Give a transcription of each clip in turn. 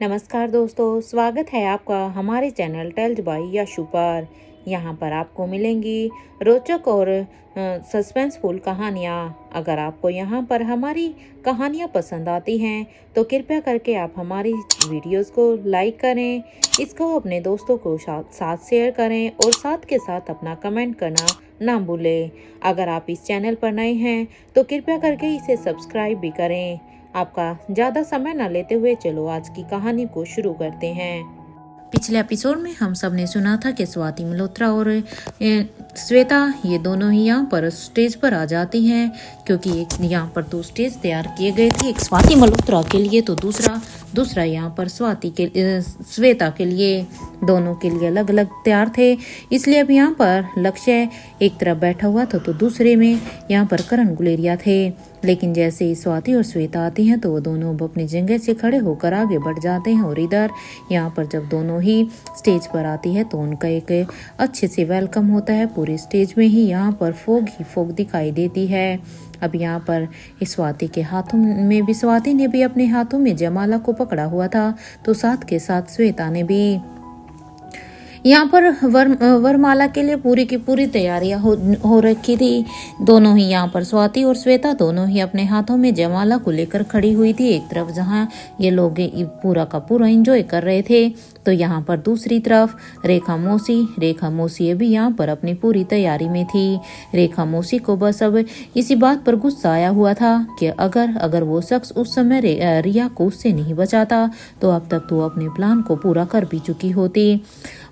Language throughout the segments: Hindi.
नमस्कार दोस्तों, स्वागत है आपका हमारे चैनल टेल्स बाय यशु पर। यहाँ पर आपको मिलेंगी रोचक और सस्पेंसफुल कहानियाँ। अगर आपको यहाँ पर हमारी कहानियाँ पसंद आती हैं तो कृपया करके आप हमारी वीडियोस को लाइक करें, इसको अपने दोस्तों को साथ शेयर करें और साथ के साथ अपना कमेंट करना ना भूलें। अगर आप इस चैनल पर नए हैं तो कृपया करके इसे सब्सक्राइब भी करें। आपका ज़्यादा समय न लेते हुए चलो आज की कहानी को शुरू करते हैं। पिछले एपिसोड में हम सब ने सुना था कि स्वाति मल्होत्रा और श्वेता ये दोनों ही यहाँ पर स्टेज पर आ जाती हैं, क्योंकि एक यहाँ पर 2 स्टेज तैयार किए गए थे, एक स्वाति मल्होत्रा के लिए तो दूसरा यहाँ पर श्वेता के लिए। दोनों के लिए अलग अलग तैयार थे, इसलिए अब यहाँ पर लक्ष्य एक तरफ बैठा हुआ था तो दूसरे में यहाँ पर करण गुलेरिया थे। लेकिन जैसे ही स्वाति और श्वेता आती हैं तो वो दोनों अपनी जगह से खड़े होकर आगे बढ़ जाते हैं और इधर यहाँ पर जब दोनों ही स्टेज पर आती है तो उनका एक अच्छे से वेलकम होता है। पूरे स्टेज में ही यहाँ पर फोग ही फोग दिखाई देती है। अब यहाँ पर स्वाति के हाथों में भी, स्वाति ने भी अपने हाथों में जयमाला को पकड़ा हुआ था तो साथ के साथ श्वेता ने भी। यहाँ पर वरमाला के लिए पूरी की पूरी तैयारियां हो रखी थी। दोनों ही यहाँ पर स्वाति और श्वेता दोनों ही अपने हाथों में जयमाला को लेकर खड़ी हुई थी। एक तरफ जहाँ ये लोग पूरा का पूरा एंजॉय कर रहे थे तो यहाँ पर दूसरी तरफ रेखा मौसी भी यहाँ पर अपनी पूरी तैयारी में थी। रेखा मौसी को बस अब इसी बात पर गुस्सा आया हुआ था कि अगर वो शख्स उस समय रिया को उससे नहीं बचाता तो अब तक तो अपने प्लान को पूरा कर भी चुकी होती।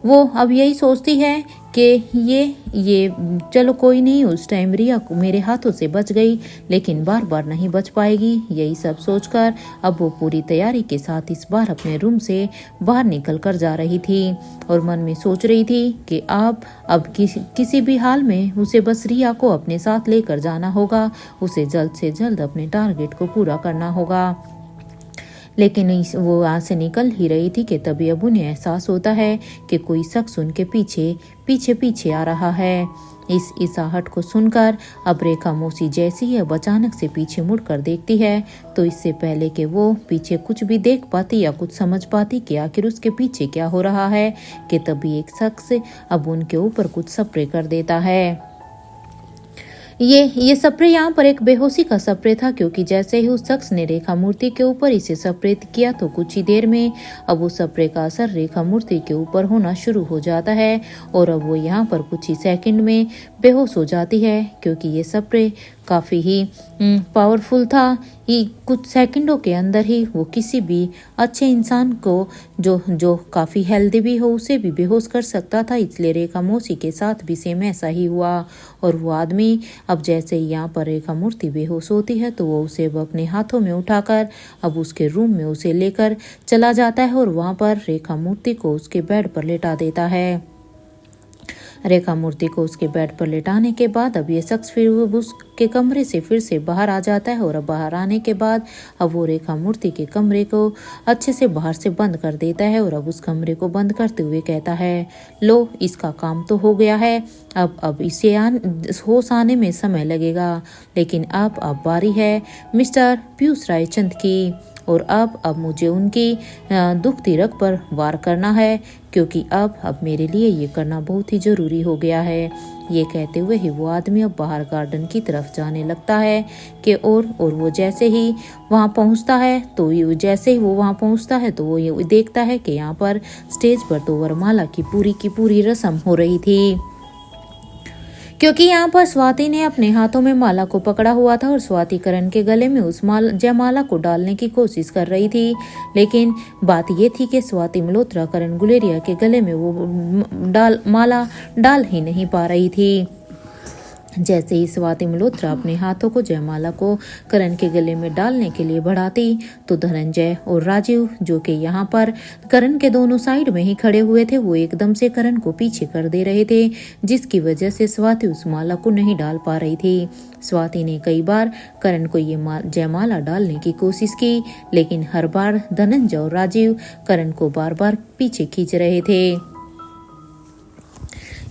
वो अब यही सोचती है कि ये चलो कोई नहीं, उस टाइम रिया मेरे हाथों से बच गई लेकिन बार बार नहीं बच पाएगी। यही सब सोचकर अब वो पूरी तैयारी के साथ इस बार अपने रूम से बाहर निकल कर जा रही थी और मन में सोच रही थी कि अब किसी भी हाल में उसे बस रिया को अपने साथ लेकर जाना होगा, उसे जल्द से जल्द अपने टारगेट को पूरा करना होगा। लेकिन वो वहाँ से निकल ही रही थी कि तभी अब उन्हें एहसास होता है कि कोई शख्स उनके पीछे आ रहा है। इस आहट को सुनकर अब रेखा मौसी जैसी ही अब अचानक से पीछे मुड़कर देखती है तो इससे पहले कि वो पीछे कुछ भी देख पाती या कुछ समझ पाती कि आखिर उसके पीछे क्या हो रहा है कि तभी एक शख्स अब उनके ऊपर कुछ स्प्रे कर देता है। ये स्प्रे यहाँ पर एक बेहोशी का स्प्रे था, क्योंकि जैसे ही उस शख्स ने रेखा मूर्ति के ऊपर इसे स्प्रे किया तो कुछ ही देर में अब उस स्प्रे का असर रेखा मूर्ति के ऊपर होना शुरू हो जाता है और अब वो यहाँ पर कुछ ही सेकंड में बेहोश हो जाती है, क्योंकि ये स्प्रे काफ़ी ही पावरफुल था। कुछ सेकंडों के अंदर ही वो किसी भी अच्छे इंसान को जो काफ़ी हेल्दी भी हो उसे भी बेहोश कर सकता था। इसलिए रेखा मौसी के साथ भी सेम ऐसा ही हुआ और वो आदमी अब जैसे ही यहाँ पर रेखा मूर्ति बेहोश होती है तो वो उसे अपने हाथों में उठाकर अब उसके रूम में उसे लेकर चला जाता है और वहाँ पर रेखा मूर्ति को उसके बेड पर लेटा देता है। रेखा मूर्ति को उसके बेड पर लेटाने के बाद अब ये शख्स फिर उसके कमरे से फिर से बाहर आ जाता है और अब बाहर आने के बाद अब वो रेखा मूर्ति के कमरे को अच्छे से बाहर से बंद कर देता है और अब उस कमरे को बंद करते हुए कहता है, लो इसका काम तो हो गया है, अब इसे होश आने में समय लगेगा, लेकिन अब बारी है मिस्टर पीयूष रायचंद की और अब मुझे उनकी दुखती रग पर वार करना है, क्योंकि अब मेरे लिए ये करना बहुत ही ज़रूरी हो गया है। ये कहते हुए ही वो आदमी अब बाहर गार्डन की तरफ जाने लगता है कि और वो जैसे ही वहाँ पहुँचता है तो वो ये देखता है कि यहाँ पर स्टेज पर तो वरमाला की पूरी रस्म हो रही थी, क्योंकि यहाँ पर स्वाति ने अपने हाथों में माला को पकड़ा हुआ था और स्वाति करण के गले में उस जयमाला को डालने की कोशिश कर रही थी। लेकिन बात ये थी कि स्वाति मल्होत्रा करण गुलेरिया के गले में वो माला डाल ही नहीं पा रही थी। जैसे ही स्वाति मल्होत्रा अपने हाथों को जयमाला को करण के गले में डालने के लिए बढ़ाती तो धनंजय और राजीव, जो कि यहाँ पर करण के दोनों साइड में ही खड़े हुए थे, वो एकदम से करण को पीछे कर दे रहे थे, जिसकी वजह से स्वाति उस माला को नहीं डाल पा रही थी। स्वाति ने कई बार करण को ये जयमाला डालने की कोशिश की, लेकिन हर बार धनंजय और राजीव करण को बार बार पीछे खींच रहे थे।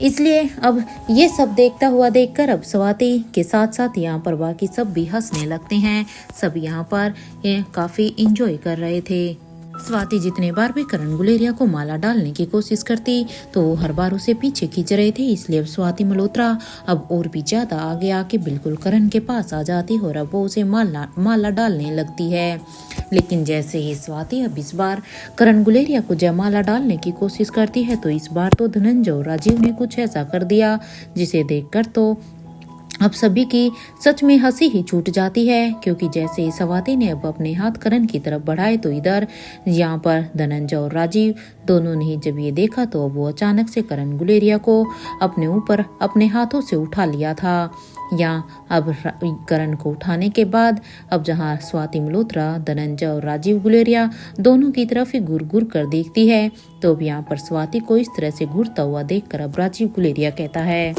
इसलिए अब ये सब देखकर अब स्वाति के साथ साथ यहाँ पर बाकी सब भी हंसने लगते हैं। सब यहाँ पर काफ़ी इंजॉय कर रहे थे। स्वाति जितने बार भी करण गुलेरिया को माला डालने की कोशिश करती तो वो हर बार उसे पीछे खींच रहे थे। इसलिए अब स्वाति मल्होत्रा अब और भी ज्यादा आगे आके बिल्कुल करण के पास आ जाती और अब वो उसे माला डालने लगती है। लेकिन जैसे ही स्वाति अब इस बार करण गुलेरिया को जयमाला डालने की कोशिश करती है तो इस बार तो धनंजय और राजीव ने कुछ ऐसा कर दिया जिसे देखकर तो अब सभी की सच में हंसी ही छूट जाती है। क्योंकि जैसे ही स्वाति ने अब अपने हाथ करण की तरफ बढ़ाए तो इधर यहाँ पर धनंजय और राजीव दोनों ने ही जब ये देखा तो अब वो अचानक से करण गुलेरिया को अपने ऊपर अपने हाथों से उठा लिया था। यहाँ अब करण को उठाने के बाद अब जहाँ स्वाति मल्होत्रा धनंजय और राजीव गुलेरिया दोनों की तरफ ही घूर घूर कर देखती है तो अब यहाँ पर स्वाति को इस तरह से घूरता हुआ देखकर अब राजीव गुलेरिया कहता है,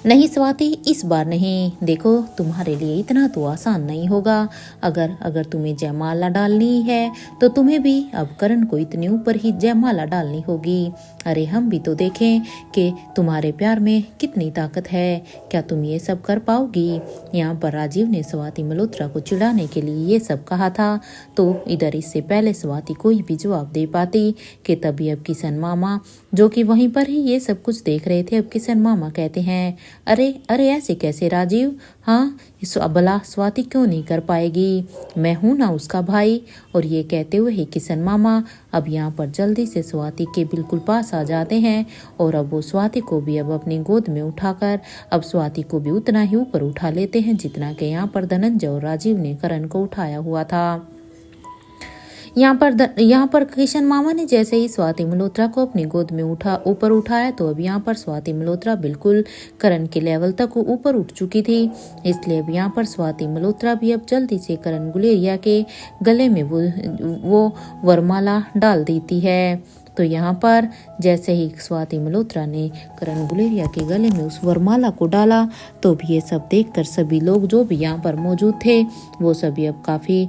नहीं स्वाति, इस बार नहीं। देखो तुम्हारे लिए इतना तो आसान नहीं होगा। अगर तुम्हें जयमाला डालनी है तो तुम्हें भी अब करण को इतने ऊपर ही जयमाला डालनी होगी। अरे हम भी तो देखें कि तुम्हारे प्यार में कितनी ताकत है। क्या तुम ये सब कर पाओगी? यहाँ पर राजीव ने स्वाति मल्होत्रा को चिढ़ाने के लिए ये सब कहा था तो इधर इससे पहले स्वाति कोई भी जवाब दे पाती कि तभी अब किशन मामा जो कि वहीं पर ही ये सब कुछ देख रहे थे, अब किशन मामा कहते हैं, अरे अरे ऐसे कैसे राजीव? हाँ, इस भला स्वाति क्यों नहीं कर पाएगी? मैं हूं ना उसका भाई। और ये कहते हुए ही किशन मामा अब यहाँ पर जल्दी से स्वाति के बिल्कुल पास आ जाते हैं और अब वो स्वाति को भी अब अपनी गोद में उठाकर अब स्वाति को भी उतना ही ऊपर उठा लेते हैं जितना कि यहाँ पर धनंजय और राजीव ने करण को उठाया हुआ था। यहाँ पर किशन मामा ने जैसे ही स्वाति मल्होत्रा को अपनी गोद में ऊपर उठाया तो अब यहाँ पर स्वाति मल्होत्रा बिल्कुल करण के लेवल तक ऊपर उठ चुकी थी। इसलिए अब यहाँ पर स्वाति मल्होत्रा भी अब जल्दी से करण गुलेरिया के गले में वो वरमाला डाल देती है। तो यहाँ पर जैसे ही स्वाति मल्होत्रा ने करण गुलेरिया के गले में उस वरमाला को डाला तो भी ये सब देखकर सभी लोग जो भी यहाँ पर मौजूद थे वो सभी अब काफ़ी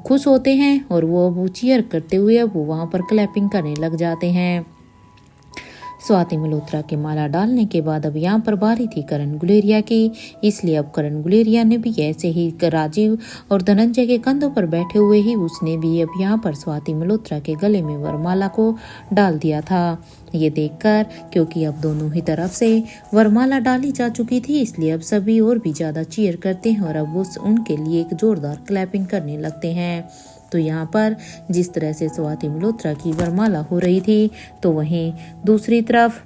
खुश होते हैं और वो चीयर करते हुए अब वो वहाँ पर क्लैपिंग करने लग जाते हैं। स्वाति मल्होत्रा के माला डालने के बाद अब यहाँ पर बारी थी करण गुलेरिया की। इसलिए अब करण गुलेरिया ने भी ऐसे ही राजीव और धनंजय के कंधों पर बैठे हुए ही उसने भी अब यहाँ पर स्वाति मल्होत्रा के गले में वरमाला को डाल दिया था। ये देखकर क्योंकि अब दोनों ही तरफ से वरमाला डाली जा चुकी थी इसलिए अब सभी और भी ज़्यादा चीयर करते हैं और अब वो उनके लिए एक जोरदार क्लैपिंग करने लगते हैं। तो यहाँ पर जिस तरह से स्वाति मल्होत्रा की वरमाला हो रही थी तो वहीं दूसरी तरफ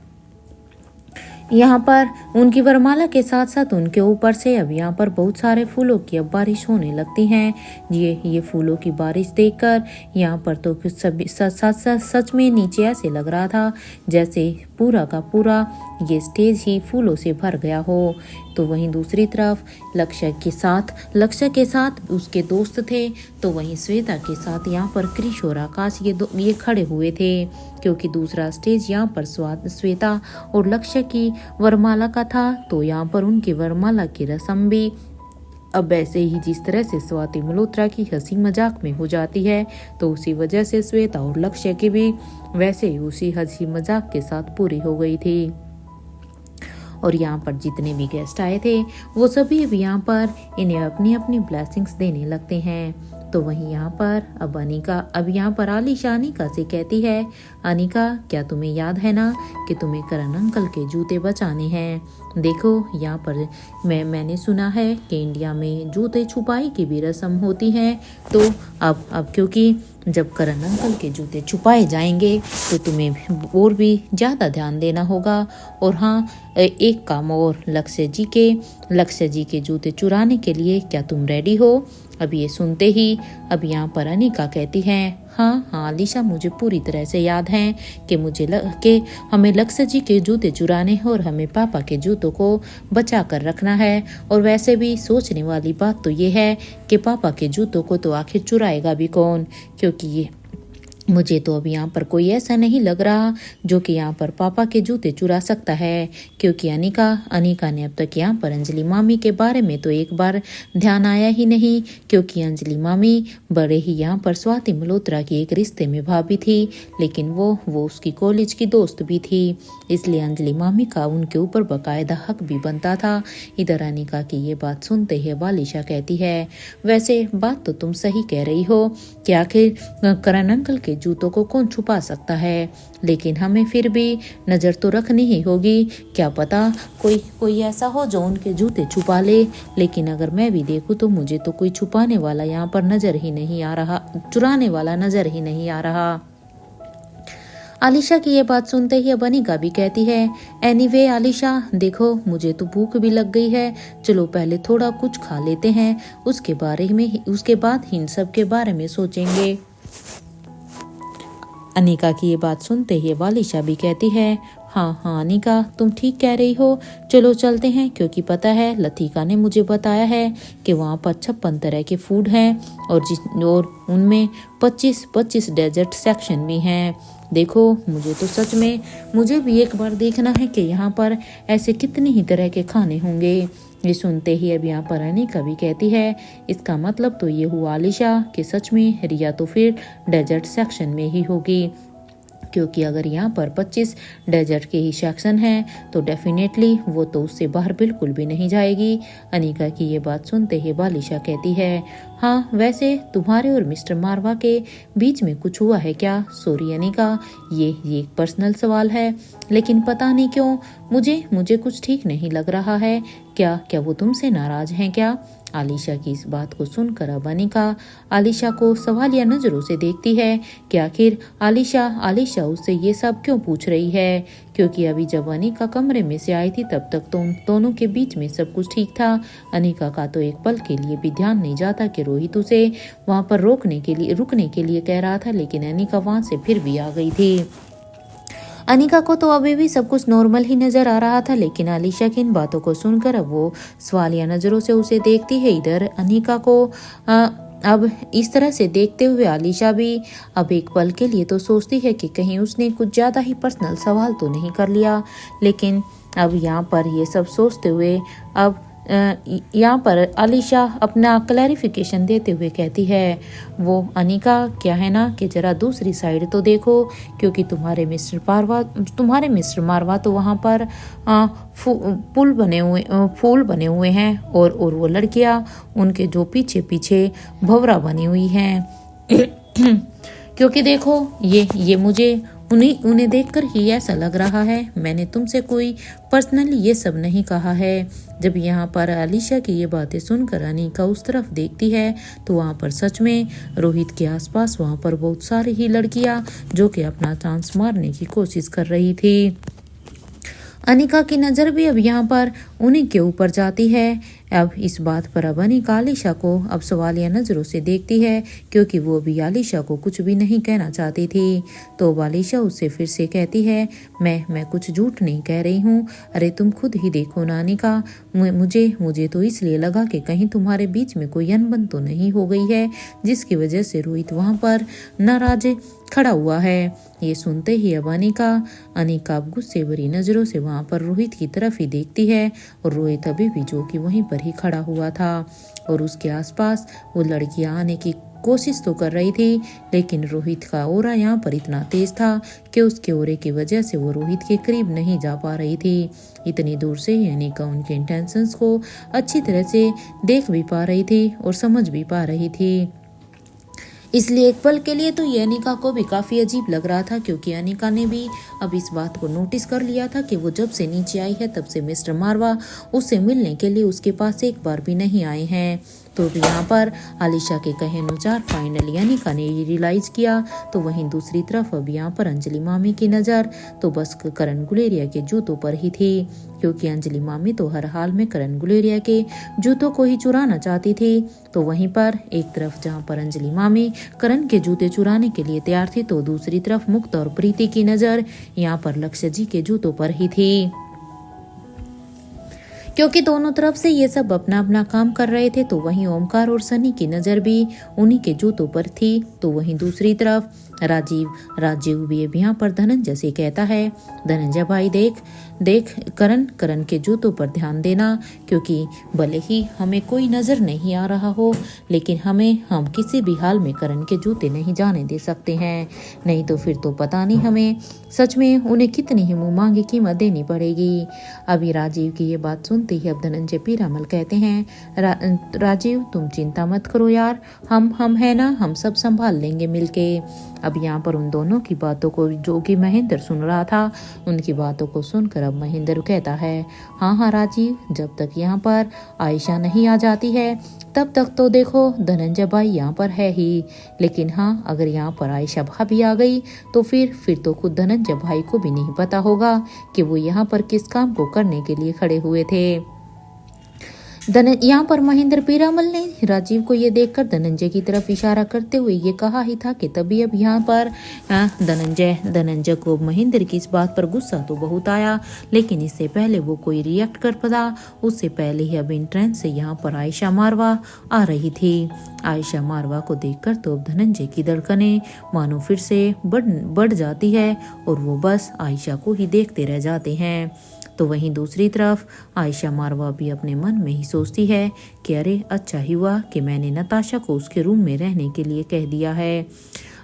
यहाँ पर उनकी वरमाला के साथ साथ उनके ऊपर से अब यहाँ पर बहुत सारे फूलों की अब बारिश होने लगती हैं। ये फूलों की बारिश देखकर यहाँ पर तो सभी सच में नीचे ऐसे लग रहा था जैसे पूरा का पूरा ये स्टेज ही फूलों से भर गया हो। तो वहीं दूसरी तरफ लक्ष्य के साथ उसके दोस्त थे तो वहीं श्वेता के साथ यहाँ पर क्रिश और आकाश ये खड़े हुए थे क्योंकि दूसरा स्टेज यहाँ पर श्वेता और लक्ष्य की वरमाला का था। तो यहाँ पर उनकी वरमाला की रस्म भी अब ऐसे ही जिस तरह से स्वाति मल्होत्रा की हंसी मजाक में हो जाती है तो उसी वजह से श्वेता और लक्ष्य की भी वैसे ही उसी हंसी मजाक के साथ पूरी हो गई थी। और यहाँ पर जितने भी गेस्ट आए थे वो सभी अब यहाँ पर इन्हें अपनी अपनी ब्लेसिंग्स देने लगते हैं। तो वहीं यहाँ पर अब अनिका अब यहाँ पर आलिशा अनिका से कहती है, अनिका क्या तुम्हें याद है ना कि तुम्हें करण अंकल के जूते बचाने हैं? देखो यहाँ पर मैंने सुना है कि इंडिया में जूते छुपाई की भी रस्म होती है। तो अब क्योंकि जब करण अंकल के जूते छुपाए जाएंगे तो तुम्हें और भी ज़्यादा ध्यान देना होगा। और हाँ, एक काम और, लक्ष्य जी के जूते चुराने के लिए क्या तुम रेडी हो? अब ये सुनते ही अब यहाँ पर अनिका कहती हैं, हाँ आलिशा, मुझे पूरी तरह से याद है कि हमें लक्ष्य जी के जूते चुराने हैं और हमें पापा के जूतों को बचा कर रखना है। और वैसे भी सोचने वाली बात तो ये है कि पापा के जूतों को तो आखिर चुराएगा भी कौन, क्योंकि मुझे तो अब यहाँ पर कोई ऐसा नहीं लग रहा जो कि यहाँ पर पापा के जूते चुरा सकता है, क्योंकि अनिका ने अब तक यहाँ पर अंजलि मामी के बारे में तो एक बार ध्यान आया ही नहीं, क्योंकि अंजलि मामी बड़े ही यहाँ पर स्वाति मल्होत्रा की एक रिश्ते में भाभी थी, लेकिन वो उसकी कॉलेज की दोस्त भी थी, इसलिए अंजलि मामी का उनके ऊपर बाकायदा हक भी बनता था। इधर अनिका की ये बात सुनते ही वालिशा कहती है, वैसे बात तो तुम सही कह रही हो कि आखिर करण अंकल के जूतों को कौन छुपा सकता है, लेकिन हमें फिर भी नज़र तो रखनी ही होगी। क्या पता कोई ऐसा हो जो उनके जूते छुपा ले, लेकिन अगर मैं भी देखूं तो मुझे तो कोई छुपाने वाला यहाँ पर नज़र ही नहीं आ रहा, चुराने वाला नज़र ही नहीं आ रहा। आलिशा की ये बात सुनते ही अब अनिका भी कहती है, एनीवे आलिशा देखो मुझे तो भूख भी लग गई है, चलो पहले थोड़ा कुछ खा लेते हैं, उसके बाद इन सब के बारे में सोचेंगे। अनिका की ये बात सुनते ही वालिशा भी कहती है, हाँ अनिका तुम ठीक कह रही हो, चलो चलते हैं, क्योंकि पता है लतिका ने मुझे बताया है कि वहाँ पर 56 तरह के फूड हैं और उनमें 25 डेजर्ट सेक्शन भी हैं। देखो मुझे भी एक बार देखना है कि यहाँ पर ऐसे कितनी ही तरह के खाने होंगे। ये सुनते ही अब यहाँ पर अनिका भी कहती है, इसका मतलब तो ये हुआ आलिशा कि सच में रिया तो फिर डेजर्ट सेक्शन में ही होगी, क्योंकि अगर यहाँ पर 25 डेजर्ट के ही सेक्शन हैं तो डेफिनेटली वो तो उससे बाहर बिल्कुल भी नहीं जाएगी। अनिका की ये बात सुनते ही वालिशा कहती है, हाँ वैसे तुम्हारे और मिस्टर मारवा के बीच में कुछ हुआ है क्या? सॉरी अनिका, ये एक पर्सनल सवाल है, लेकिन पता नहीं क्यों मुझे कुछ ठीक नहीं लग रहा है। क्या वो तुमसे नाराज हैं क्या? आलिशा की इस बात को सुनकर अब अनिका आलिशा को सवालिया नजरों से देखती है कि आखिर आलिशा उससे ये सब क्यों पूछ रही है, क्योंकि अभी जब अनिका कमरे में से आई थी तब तक तो दोनों के बीच में सब कुछ ठीक था। अनिका का तो एक पल के लिए भी ध्यान नहीं जाता कि रोहित उसे वहां पर रुकने के लिए कह रहा था, लेकिन अनिका वहां से फिर भी आ गई थी। अनिका को तो अभी भी सब कुछ नॉर्मल ही नजर आ रहा था, लेकिन आलिशा की इन बातों को सुनकर अब वो सवालिया नजरों से उसे देखती है। इधर अनिका को अब इस तरह से देखते हुए आलिशा भी अब एक पल के लिए तो सोचती है कि कहीं उसने कुछ ज़्यादा ही पर्सनल सवाल तो नहीं कर लिया, लेकिन अब यहाँ पर ये सब सोचते हुए अब यहाँ पर आलिशा अपना क्लैरिफिकेशन देते हुए कहती है, वो अनिका क्या है ना कि ज़रा दूसरी साइड तो देखो, क्योंकि तुम्हारे मिस्टर मारवा तो वहाँ पर फूल बने हुए हैं और वो लड़कियाँ उनके जो पीछे पीछे भंवरा बनी हुई हैं। क्योंकि देखो ये मुझे उन्हें देखकर ही ऐसा लग रहा है, मैंने तुमसे कोई पर्सनली ये सब नहीं कहा है। जब यहाँ पर आलिशा की ये बातें सुनकर अनिका उस तरफ देखती है तो वहाँ पर सच में रोहित के आसपास वहाँ पर बहुत सारी ही लड़कियाँ जो कि अपना चांस मारने की कोशिश कर रही थी। अनिका की नज़र भी अब यहाँ पर उन्हीं के ऊपर जाती है। अब इस बात पर अब अनिका आलिशा को अब सवालिया नज़रों से देखती है, क्योंकि वो भी आलिशा को कुछ भी नहीं कहना चाहती थी। तो अब आलिशा उससे फिर से कहती है, मैं कुछ झूठ नहीं कह रही हूँ, अरे तुम खुद ही देखो ना अनिका, मुझे तो इसलिए लगा कि कहीं तुम्हारे बीच में कोई अनबन तो नहीं हो गई है जिसकी वजह से रोहित वहाँ पर नाराज खड़ा हुआ है। ये सुनते ही अब अनिका अब गुस्से भरी नज़रों से वहाँ पर रोहित की तरफ ही देखती है, और रोहित अभी भी जो कि वहीं पर ही खड़ा हुआ था और उसके आसपास वो लड़कियां आने की कोशिश तो कर रही थी, लेकिन रोहित का ओरा यहाँ पर इतना तेज था कि उसके ओरे की वजह से वो रोहित के करीब नहीं जा पा रही थी। इतनी दूर से ही अनिका उनके इंटेंशंस को अच्छी तरह से देख भी पा रही थी और समझ भी पा रही थी। इसलिए एक पल के लिए तो ये अनिका को भी काफ़ी अजीब लग रहा था, क्योंकि अनिका ने भी अब इस बात को नोटिस कर लिया था कि वो जब से नीचे आई है तब से मिस्टर मारवा उससे मिलने के लिए उसके पास एक बार भी नहीं आए हैं। तो यहाँ पर आलिशा के कहे अनुसार फाइनली अनिका ने ये रियलाइज़ किया। तो वहीं दूसरी तरफ अब यहाँ पर अंजलि मामी की नज़र तो बस करण गुलेरिया के जूतों पर ही थी, क्योंकि अंजलि मामी तो हर हाल में करण गुलेरिया के जूतों को ही चुराना चाहती थी। तो वहीं पर एक तरफ जहाँ पर अंजलि मामी करण के जूते चुराने के लिए तैयार थी, तो दूसरी तरफ मुक्त और प्रीति की नज़र यहाँ पर लक्ष्य जी के जूतों पर ही थी। क्योंकि दोनों तरफ से ये सब अपना अपना काम कर रहे थे। तो वहीं ओमकार और सनी की नज़र भी उन्हीं के जूतों पर थी। तो वहीं दूसरी तरफ राजीव भी अब यहाँ पर धनंजय से कहता है, धनंजय भाई देख देख करण के जूतों पर ध्यान देना, क्योंकि भले ही हमें कोई नज़र नहीं आ रहा हो, लेकिन हम किसी भी हाल में करण के जूते नहीं जाने दे सकते हैं। नहीं तो फिर तो पता नहीं हमें सच में उन्हें कितनी ही मुँह मांगी कीमत देनी पड़ेगी। अभी राजीव की ये बात सुनते ही अब धनंजय पीरामल कहते हैं, राजीव तुम चिंता मत करो यार, हम है ना, हम सब संभाल लेंगे मिलके। अब यहाँ पर उन दोनों की बातों को, जो कि महेंद्र सुन रहा था, उनकी बातों को सुनकर अब महेंद्र कहता है, हाँ राजीव, जब तक यहाँ पर आयशा नहीं आ जाती है तब तक तो देखो धनंजय भाई यहाँ पर है ही, लेकिन हाँ अगर यहाँ पर आयशा भाभी आ गई तो फिर तो खुद धनंजय भाई को भी नहीं पता होगा कि वो यहाँ पर किस काम को करने के लिए खड़े हुए थे। यहाँ पर महेंद्र पीरामल ने राजीव को ये देखकर धनंजय की तरफ इशारा करते हुए ये कहा ही था कि तभी अब यहाँ पर धनंजय को महेंद्र की इस बात पर गुस्सा तो बहुत आया, लेकिन इससे पहले वो कोई रिएक्ट कर पाता उससे पहले ही अब एंट्रेंस से यहाँ पर आयशा मारवा आ रही थी। आयशा मारवा को देखकर तो अब धनंजय की धड़कनें मानो फिर से बढ़ जाती है और वो बस आयशा को ही देखते रह जाते हैं। तो वहीं दूसरी तरफ आयशा मारवा भी अपने मन में ही सोचती है कि अरे अच्छा ही हुआ कि मैंने नताशा को उसके रूम में रहने के लिए कह दिया है।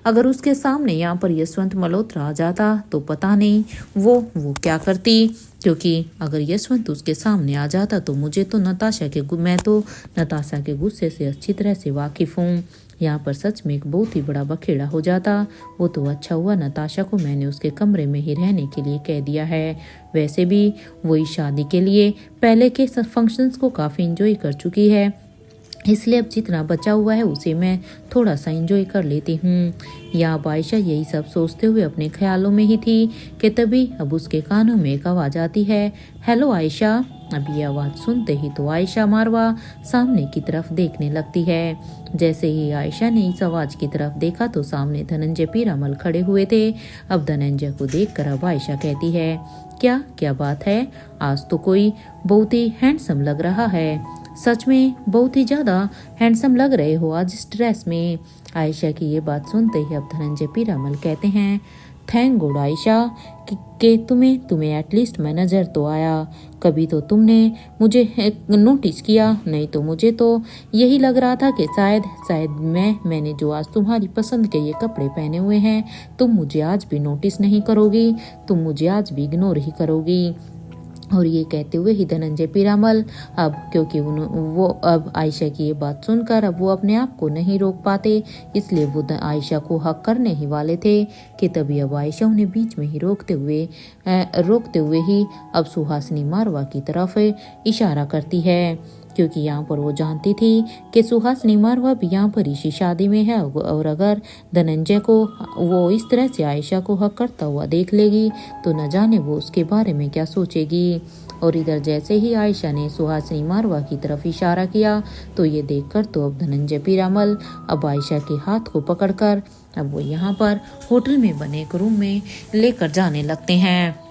अगर उसके सामने यहाँ पर यशवंत मल्होत्रा आ जाता तो पता नहीं वो क्या करती, क्योंकि अगर यशवंत उसके सामने आ जाता तो मैं तो नताशा के गुस्से से अच्छी तरह से वाकिफ हूँ। यहाँ पर सच में एक बहुत ही बड़ा बखेड़ा हो जाता। वो तो अच्छा हुआ नताशा को मैंने उसके कमरे में ही रहने के लिए कह दिया है। वैसे भी वो इस शादी के लिए पहले के फंक्शंस को काफ़ी इंजॉय कर चुकी है, इसलिए अब जितना बचा हुआ है उसे मैं थोड़ा सा एंजॉय कर लेती हूँ। या आयशा यही सब सोचते हुए अपने ख्यालों में ही थी कि तभी अब उसके कानों में एक आवाज़ आती है, हेलो आयशा। अब ये आवाज़ सुनते ही तो आयशा मारवा सामने की तरफ देखने लगती है। जैसे ही आयशा ने इस आवाज़ की तरफ देखा तो सामने धनंजय पीरामल खड़े हुए थे। अब धनंजय को देखकर अब आयशा कहती है, क्या बात है, आज तो कोई बहुत ही हैंडसम लग रहा है, सच में बहुत ही ज़्यादा हैंडसम लग रहे हो आज इस ड्रेस में। आयशा की ये बात सुनते ही अब धनंजय पीरामल कहते हैं, थैंक गॉड आयशा कि तुम्हें एटलीस्ट मैं नज़र तो आया, कभी तो तुमने मुझे नोटिस किया, नहीं तो मुझे तो यही लग रहा था कि शायद मैंने जो आज तुम्हारी पसंद के ये कपड़े पहने हुए हैं तुम मुझे आज भी नोटिस नहीं करोगी, तुम मुझे आज भी इग्नोर ही करोगी। और ये कहते हुए ही धनंजय पीरामल अब क्योंकि वो अब आयशा की ये बात सुनकर अब वो अपने आप को नहीं रोक पाते, इसलिए वो आयशा को हक करने ही वाले थे कि तभी अब आयशा उन्हें बीच में ही रोकते हुए ही अब सुहासिनी मारवा की तरफ इशारा करती है, क्योंकि यहाँ पर वो जानती थी कि सुहासिनी मारवा भी यहाँ पर इसी शादी में है और अगर धनंजय को वो इस तरह से आयशा को हक करता हुआ देख लेगी तो न जाने वो उसके बारे में क्या सोचेगी। और इधर जैसे ही आयशा ने सुहासिनी मारवा की तरफ इशारा किया तो ये देखकर तो अब धनंजय पीरामल अब आयशा के हाथ को पकड़कर अब वो यहाँ पर होटल में बने एक रूम में लेकर जाने लगते हैं,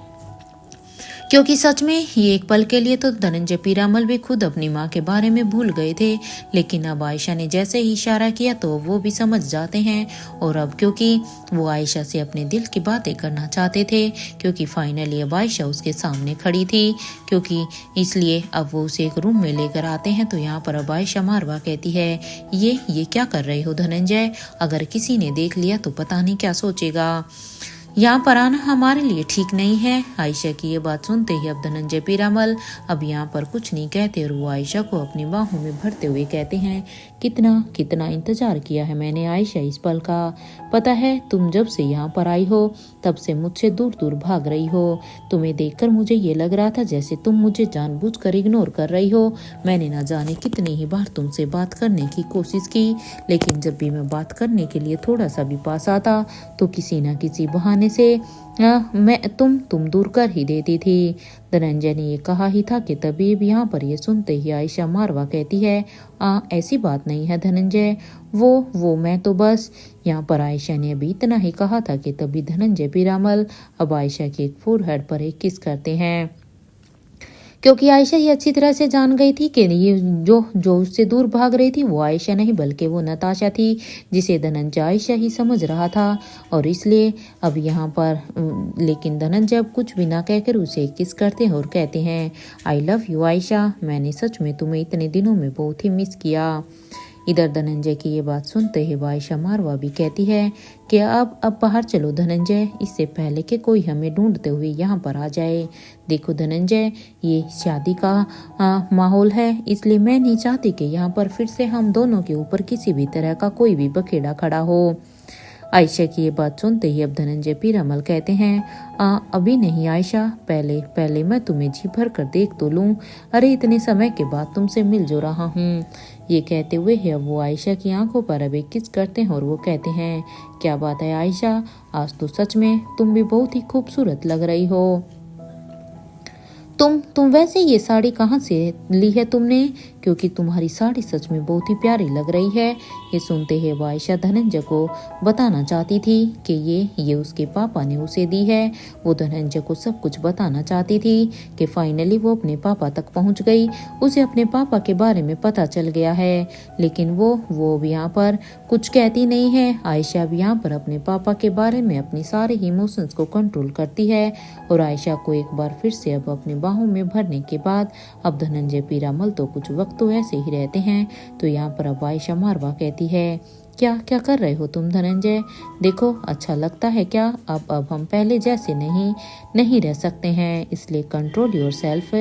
क्योंकि सच में ये एक पल के लिए तो धनंजय पीरामल भी खुद अपनी माँ के बारे में भूल गए थे। लेकिन अब आयशा ने जैसे ही इशारा किया तो वो भी समझ जाते हैं, और अब क्योंकि वो आयशा से अपने दिल की बातें करना चाहते थे, क्योंकि फाइनली अब आयशा उसके सामने खड़ी थी, क्योंकि इसलिए अब वो उसे एक रूम में लेकर आते हैं। तो यहाँ पर अब आयशा मारवा कहती है, ये क्या कर रहे हो धनंजय, अगर किसी ने देख लिया तो पता नहीं क्या सोचेगा, यहाँ पर आना हमारे लिए ठीक नहीं है। आयशा की ये बात सुनते ही अब धनंजय पीरामल अब यहाँ पर कुछ नहीं कहते और वो आयशा को अपनी बाहों में भरते हुए कहते हैं, कितना इंतजार किया है मैंने आयशा इस पल का, पता है तुम जब से यहाँ पर आई हो तब से मुझसे दूर दूर भाग रही हो, तुम्हें देखकर मुझे ये लग रहा था जैसे तुम मुझे जानबूझकर इग्नोर कर रही हो। मैंने ना जाने कितनी ही बार तुमसे बात करने की कोशिश की, लेकिन जब भी मैं बात करने के लिए थोड़ा सा भी पास आता तो किसी न किसी बहाने से तुम दूर कर ही देती थी। धनंजय ने ये कहा ही था कि तभी यहाँ पर ये सुनते ही आयशा मारवा कहती है, ऐसी बात नहीं है धनंजय, वो मैं तो बस। यहाँ पर आयशा ने अभी इतना ही कहा था कि तभी धनंजय पीरामल अब आयशा के एक फोरहेड पर एक किस करते हैं। क्योंकि आयशा ये अच्छी तरह से जान गई थी कि ये जो जो उससे दूर भाग रही थी वो आयशा नहीं बल्कि वो नताशा थी, जिसे धनंजय आयशा ही समझ रहा था। और इसलिए अब यहाँ पर लेकिन धनंजय अब कुछ भी ना कहकर उसे किस करते हैं और कहते हैं, आई लव यू आयशा, मैंने सच में तुम्हें इतने दिनों में बहुत ही मिस किया। इधर धनंजय की ये बात सुनते ही आयशा मारवा भी कहती है कि अब बाहर चलो धनंजय, इससे पहले कि कोई हमें ढूंढते हुए यहाँ पर आ जाए। देखो धनंजय, ये शादी का माहौल है, इसलिए मैं नहीं चाहती कि यहाँ पर फिर से हम दोनों के ऊपर किसी भी तरह का कोई भी बखेड़ा खड़ा हो। आयशा की ये बात सुनते ही अब धनंजय पीरामल कहते हैं, अभी नहीं आयशा, पहले पहले मैं तुम्हें जी भर कर देख तो लूं। अरे इतने समय के बाद तुमसे मिल जो रहा हूँ। ये कहते हुए है वो आयशा की आंखों पर अब एक किस करते हैं और वो कहते हैं, क्या बात है आयशा, आज तो सच में तुम भी बहुत ही खूबसूरत लग रही हो। तुम वैसे ये साड़ी कहाँ से ली है तुमने, क्योंकि तुम्हारी साड़ी सच में बहुत ही प्यारी लग रही है। ये सुनते ही आयशा धनंजय को बताना चाहती थी कि ये उसके पापा ने उसे दी है। वो धनंजय को सब कुछ बताना चाहती थी कि फाइनली वो अपने पापा तक पहुंच गई, उसे अपने पापा के बारे में पता चल गया है। लेकिन वो भी यहाँ पर कुछ कहती नहीं है। आयशा भी यहाँ पर अपने पापा के बारे में अपनी सारे इमोशंस को कंट्रोल करती है और आयशा को एक बार फिर से अब अपने बाहों में भरने के बाद अब धनंजय पीरामल तो कुछ वक्त तो ऐसे ही रहते हैं। तो यहाँ पर अब आयशा मारवा कहती है, क्या क्या कर रहे हो तुम धनंजय, देखो अच्छा लगता है क्या, अब हम पहले जैसे नहीं रह सकते हैं, इसलिए कंट्रोल योर सेल्फ।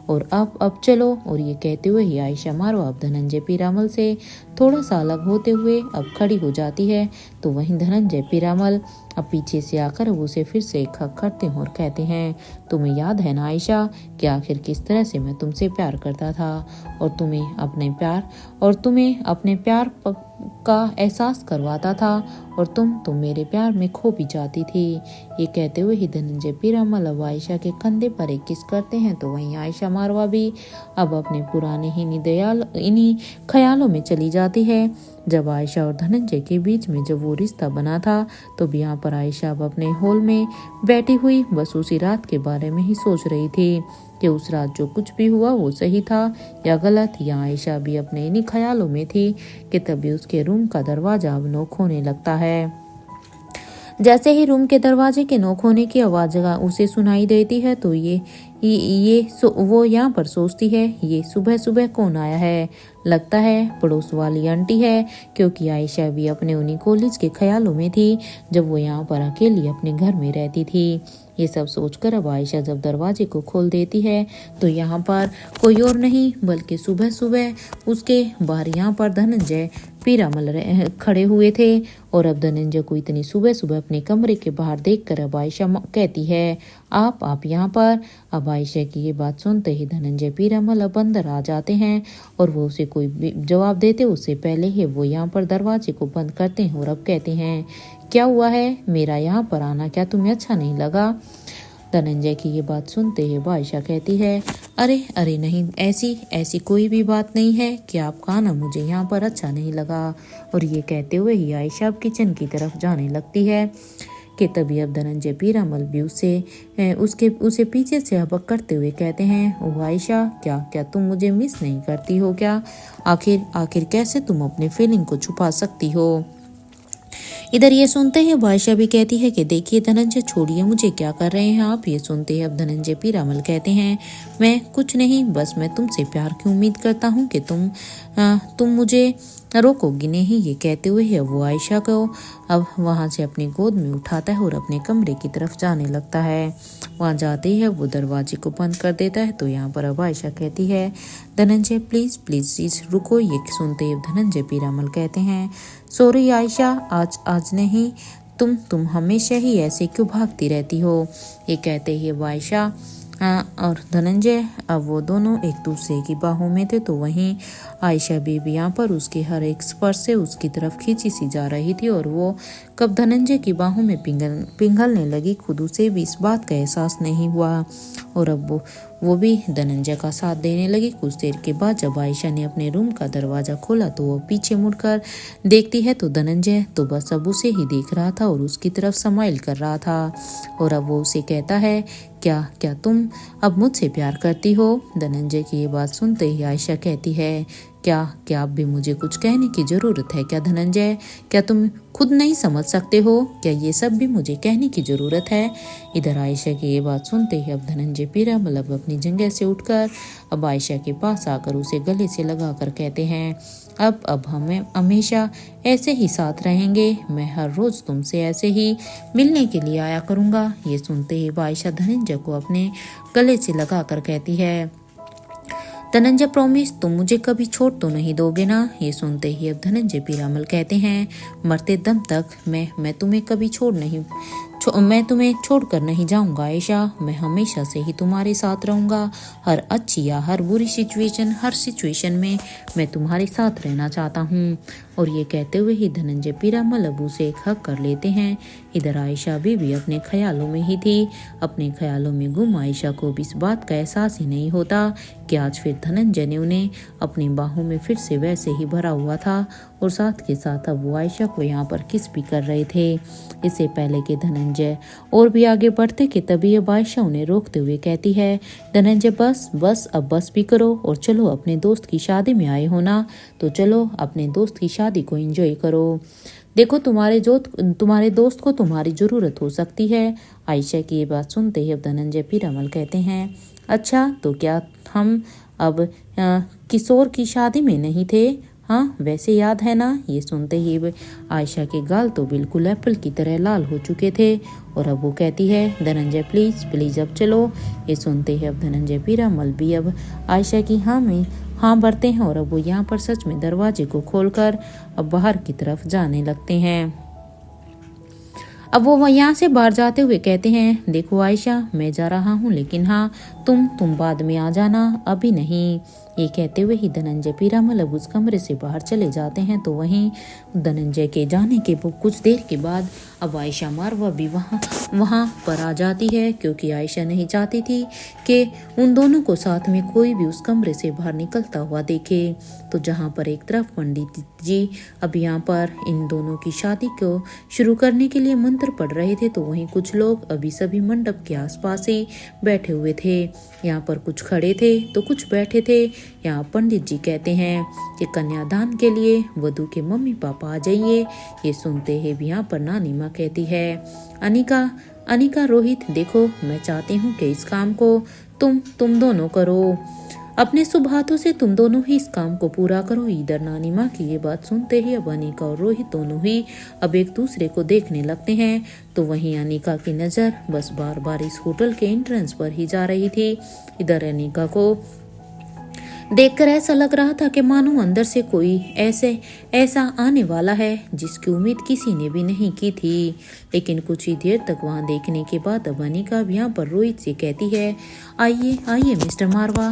और अब चलो। और ये कहते हुए ही आयशा मारवा अब धनंजय पीरामल से थोड़ा सा अलग होते हुए अब खड़ी हो जाती है। तो वहीं धनंजय पीरामल अब पीछे से आकर उसे फिर से हक करते हैं और कहते हैं, तुम्हें याद है ना आयशा कि आखिर किस तरह से मैं तुमसे प्यार करता था और तुम्हें अपने प्यार का एहसास करवाता था और तुम मेरे प्यार में खो भी जाती थी। ये कहते हुए ही धनंजय पीरामल अब आयशा के कंधे पर एक किस करते हैं। तो वहीं आयशा मारवा भी अब अपने पुराने ही इन्हीं ख्यालों में चली जाती है। जब आयशा और धनंजय के बीच में जब वो रिश्ता बना था तो यहाँ पर आयशा अब अपने हॉल में बैठी हुई बस उसी रात के बारे में ही सोच रही थी कि उस रात जो कुछ भी हुआ वो सही था या गलत। या आयशा भी अपने इन्हीं ख्यालों में थी कि तभी उसके रूम का दरवाजा अब नॉक होने लगता है। जैसे ही रूम के दरवाजे के नॉक होने की आवाज उसे सुनाई देती है तो वो यहाँ पर सोचती है, ये सुबह सुबह कौन आया है, लगता है पड़ोस वाली आंटी है, क्योंकि आयशा भी अपने उन्हीं कॉलेज के ख्यालों में थी जब वो यहाँ पर अकेली अपने घर में रहती थी। ये सब सोचकर अब आयशा जब दरवाजे को खोल देती है तो यहाँ पर कोई और नहीं बल्कि सुबह सुबह उसके बाहर यहाँ पर धनंजय पीरामल खड़े हुए थे। और अब धनंजय को इतनी सुबह सुबह अपने कमरे के बाहर देखकर अब आयशा कहती है, आप यहाँ पर। अब आयशा की ये बात सुनते ही धनंजय पीरामल अब अंदर आ जाते हैं और वो उसे कोई जवाब देते उससे पहले ही वो यहाँ पर दरवाजे को बंद करते हैं और अब कहते हैं, क्या हुआ है, मेरा यहाँ पर आना क्या तुम्हें अच्छा नहीं लगा। धनंजय की ये बात सुनते ही आयशा कहती है, अरे नहीं, ऐसी कोई भी बात नहीं है कि आपका आना मुझे यहाँ पर अच्छा नहीं लगा। और ये कहते हुए ही आयशा अब किचन की तरफ जाने लगती है कि तभी अब धनंजय पीरामल भी उसे पीछे से हबक करते हुए कहते हैं, ओ आयशा, क्या तुम मुझे मिस नहीं करती हो क्या, आखिर कैसे तुम अपने फीलिंग को छुपा सकती हो। इधर ये सुनते ही आयशा भी कहती है कि देखिए धनंजय, छोड़िए मुझे, क्या कर रहे हैं आप। ये सुनते ही अब धनंजय पीरामल कहते हैं, मैं कुछ नहीं, बस मैं तुमसे प्यार की उम्मीद करता हूँ कि तुम मुझे रोकोगी नहीं। ये कहते हुए वो आयशा को अब वहाँ से अपनी गोद में उठाता है और अपने कमरे की तरफ जाने लगता है। वहाँ जाते ही वो दरवाजे को बंद कर देता है। तो यहाँ पर अब आयशा कहती है, धनंजय प्लीज रुको। ये सुनते ही धनंजय पीरामल कहते हैं, सॉरी आयशा, आज नहीं, तुम हमेशा ही ऐसे क्यों भागती रहती हो। ये कहते ही आयशा और धनंजय अब वो दोनों एक दूसरे की बाहों में थे। तो वहीं आयशा बीबी यहाँ पर उसके हर एक स्पर्श से उसकी तरफ खींची सी जा रही थी और वो कब धनंजय की बाहों में पिघलने लगी, खुद उसे भी इस बात का एहसास नहीं हुआ। और अब वो भी धनंजय का साथ देने लगी। कुछ देर के बाद जब आयशा ने अपने रूम का दरवाजा खोला तो वो पीछे मुड़कर देखती है तो धनंजय तो बस अब उसे ही देख रहा था और उसकी तरफ स्माइल कर रहा था। और अब वो उसे कहता है, क्या क्या तुम अब मुझसे प्यार करती हो? धनंजय की ये बात सुनते ही आयशा कहती है, क्या क्या अब भी मुझे कुछ कहने की जरूरत है क्या धनंजय? क्या तुम खुद नहीं समझ सकते हो? क्या ये सब भी मुझे कहने की जरूरत है? इधर आयशा की ये बात सुनते ही अब धनंजय पीरामल अब अपनी जगह से उठकर अब आयशा के पास आकर उसे गले से लगाकर कहते हैं, अब हमें हमेशा ऐसे ही साथ रहेंगे। मैं हर रोज तुमसे ऐसे ही मिलने के लिए आया करूँगा। ये सुनते ही आयशा धनंजय को अपने गले से लगाकर कहती है, धनंजय प्रॉमिस तुम मुझे कभी छोड़ तो नहीं दोगे ना? ये सुनते ही अब धनंजय पीरामल कहते हैं, मरते दम तक मैं तुम्हें कभी मैं तुम्हें छोड़कर नहीं जाऊंगा आयशा। मैं हमेशा से ही तुम्हारे साथ रहूंगा। हर अच्छी या हर बुरी सिचुएशन, हर सिचुएशन में मैं तुम्हारे साथ रहना चाहता हूँ। और ये कहते हुए ही धनंजय पीरामल अब उसे एक हक कर लेते हैं। इधर आयशा भी अपने ख्यालों में ही थी। अपने ख्यालों में गुम आयशा को भी इस बात का एहसास ही नहीं होता कि आज फिर धनंजय ने उन्हें अपनी बाहों में फिर से वैसे ही भरा हुआ था और साथ के साथ अब वो आयशा को यहाँ पर किस भी कर रहे थे। इससे पहले कि धनंजय और भी आगे बढ़ते कि तभी अब आयशा उन्हें रोकते हुए कहती है, धनंजय बस अब बस भी करो और चलो अपने दोस्त की शादी में आए हो ना, तो चलो अपने दोस्त की शादी को एंजॉय करो। देखो तुम्हारे दोस्त को तुम्हारी जरूरत हो सकती है। आयशा की ये बात सुनते ही अब धनंजय पीरामल कहते हैं, अच्छा तो क्या हम अब किशोर की शादी में नहीं थे? हाँ वैसे याद है ना? ये सुनते ही आयशा के गाल तो बिल्कुल एप्पल की तरह लाल हो चुके थे। और अब वो कहती है, धनंजय प्लीज अब चलो। ये सुनते ही अब धनंजय पीरामल भी अब आयशा की हाँ भरते हैं और अब वो यहाँ पर सच में दरवाजे को खोलकर अब बाहर की तरफ जाने लगते हैं। अब वो यहाँ से बाहर जाते हुए कहते हैं, देखो आयशा मैं जा रहा हूँ, लेकिन हाँ तुम बाद में आ जाना, अभी नहीं। ये कहते हुए ही धनंजय पीरामल अब उस कमरे से बाहर चले जाते हैं। तो वहीं धनंजय के जाने के कुछ देर के बाद अब आयशा मारवा भी वहाँ पर आ जाती है, क्योंकि आयशा नहीं चाहती थी कि उन दोनों को साथ में कोई भी उस कमरे से बाहर निकलता हुआ देखे। तो जहाँ पर एक तरफ पंडित जी अब यहाँ पर इन दोनों की शादी को शुरू करने के लिए मंत्र पढ़ रहे थे, तो वहीं कुछ लोग अभी सभी मंडप के आसपास ही बैठे हुए थे। यहाँ पर कुछ खड़े थे तो कुछ बैठे थे। यहाँ पंडित जी कहते हैं कि कन्यादान के लिए वधू के मम्मी पापा आ जाइए। ये सुनते ही भी यहाँ पर नानी माँ कहती है, अनिका रोहित देखो मैं चाहती हूँ कि इस काम को तुम दोनों करो, अपने शुभ हाथों से तुम दोनों ही इस काम को पूरा करो। इधर नानी माँ की ये बात सुनते ही अब अनिका और रोहित दोनों ही अब एक दूसरे को देखने लगते हैं। तो वहीं अनिका की नज़र बस बार बार इस होटल के एंट्रेंस पर ही जा रही थी। इधर अनिका को देखकर ऐसा लग रहा था कि मानो अंदर से कोई ऐसा आने वाला है जिसकी उम्मीद किसी ने भी नहीं की थी। लेकिन कुछ ही देर तक वहां देखने के बाद अब अनिका भी यहाँ पर रोहित से कहती है, आइए मिस्टर मारवा,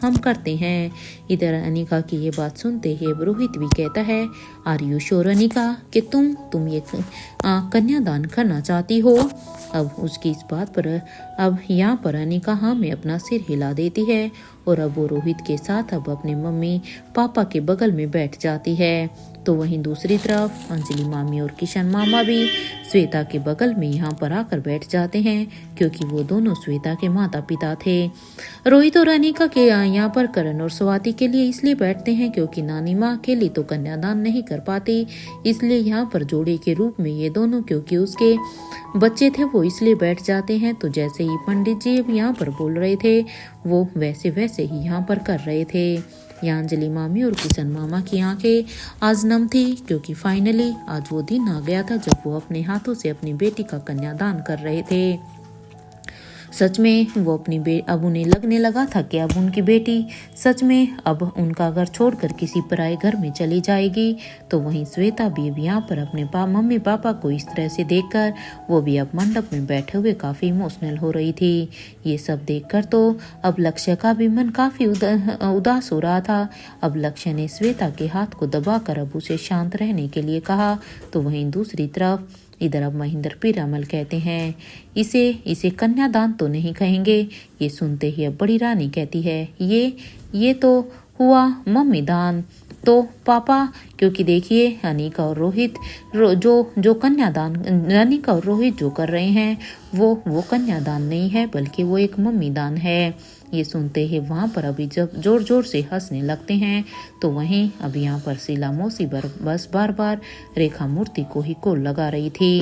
हम करते हैं। इधर अनिका की ये बात सुनते ही रोहित भी कहता है, आर यू श्योर अनिका कि तुम ये कन्यादान करना चाहती हो? अब उसकी इस बात पर अब यहाँ पर अनिका हाँ में अपना सिर हिला देती है और अब वो रोहित के साथ अब अपने मम्मी पापा के बगल में बैठ जाती है। तो वहीं दूसरी तरफ अंजलि मामी और किशन मामा भी श्वेता के बगल में यहाँ पर आकर बैठ जाते हैं, क्योंकि वो दोनों श्वेता के माता पिता थे। रोहित और अनिका के यहाँ पर करण और स्वाति के लिए इसलिए बैठते हैं क्योंकि नानी माँ अकेली तो कन्यादान नहीं कर पाती, इसलिए यहाँ पर जोड़े के रूप में ये दोनों क्योंकि उसके बच्चे थे वो इसलिए बैठ जाते हैं। तो जैसे ही पंडित जी अब यहाँ पर बोल रहे थे वो वैसे ही यहाँ पर कर रहे थे। यहाँ अंजलि मामी और किशन मामा की आंखें आज नम थी, क्योंकि फाइनली आज वो दिन आ गया था जब वो अपने हाथों से अपनी बेटी का कन्यादान कर रहे थे। सच में वो अब उन्हें लगने लगा था कि अब उनकी बेटी सच में अब उनका घर छोड़कर किसी पराए घर में चली जाएगी। तो वहीं श्वेता भी अब यहाँ पर अपने मम्मी पापा को इस तरह से देखकर वो भी अब मंडप में बैठे हुए काफ़ी इमोशनल हो रही थी। ये सब देखकर तो अब लक्ष्य का भी मन काफ़ी उदास हो रहा था। अब लक्ष्य ने श्वेता के हाथ को दबाकर अब उसे शांत रहने के लिए कहा। तो वहीं दूसरी तरफ इधर अब महेंद्र पीरामल कहते हैं इसे कन्यादान तो नहीं कहेंगे। ये सुनते ही अब बड़ी रानी कहती है ये तो हुआ मम्मी दान। तो पापा, क्योंकि देखिए अनीका और रोहित जो कन्यादान अनीका और रोहित जो कर रहे हैं वो कन्यादान नहीं है बल्कि वो एक मम्मी दान है। ये सुनते ही वहाँ पर अभी जब जोर जोर से हंसने लगते हैं। तो वहीं अब यहाँ पर शीला मौसी बस बार बार रेखा मूर्ति को ही कॉल लगा रही थी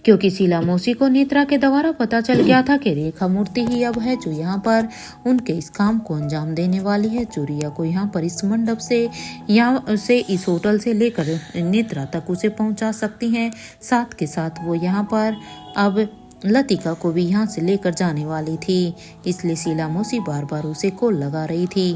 क्योंकि शीला मौसी को नेत्रा के द्वारा पता चल गया था कि रेखा मूर्ति ही अब है जो यहाँ पर उनके इस काम को अंजाम देने वाली है। जो रिया को यहाँ पर इस मंडप से इस होटल से लेकर नेत्रा तक उसे पहुँचा सकती हैं। साथ के साथ वो यहाँ पर अब लतिका को भी यहाँ से लेकर जाने वाली थी। इसलिए शीला मौसी बार बार उसे कॉल लगा रही थी।